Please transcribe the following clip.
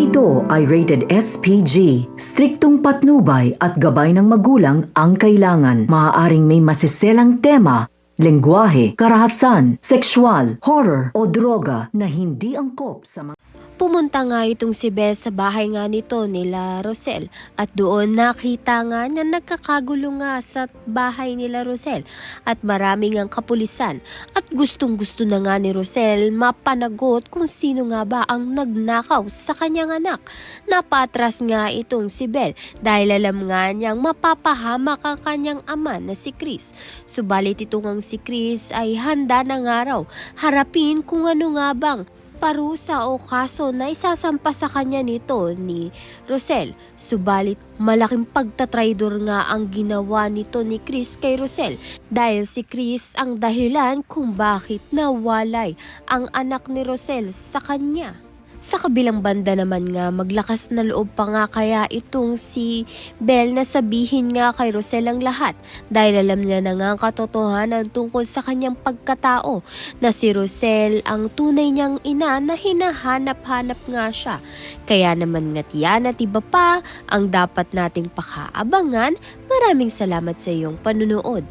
ito ay rated SPG. Striktong patnubay at gabay ng magulang ang kailangan. Maaaring may masiselang tema, lengguwahe, karahasan, sexual, horror o droga na hindi angkop sa mga... Pumunta nga itong si Belle sa bahay nga nito nila Rosel at doon nakita nga na nagkakagulo nga sa bahay nila Rosel at maraming ang kapulisan at gustong gusto na nga ni Rosel mapanagot kung sino nga ba ang nagnakaw sa kanyang anak. Napatras nga itong si Belle dahil alam nga niyang mapapahamak ang kanyang ama na si Chris. Subalit itong ang si Chris ay handa na nga raw harapin kung ano nga bang parusa o kaso na isasampa sa kanya nito ni Rosel. Subalit malaking pagtatraidor nga ang ginawa nito ni Chris kay Rosel dahil si Chris ang dahilan kung bakit nawalay ang anak ni Rosel sa kanya. Sa kabilang banda naman nga, maglakas na loob pa nga kaya itong si Belle na sabihin nga kay Rosel ang lahat dahil alam niya na nga ang katotohanan tungkol sa kanyang pagkatao na si Rosel ang tunay niyang ina na hinahanap-hanap nga siya. Kaya naman nga tiyan at iba pa ang dapat nating pakaabangan. Maraming salamat sa iyong panunood.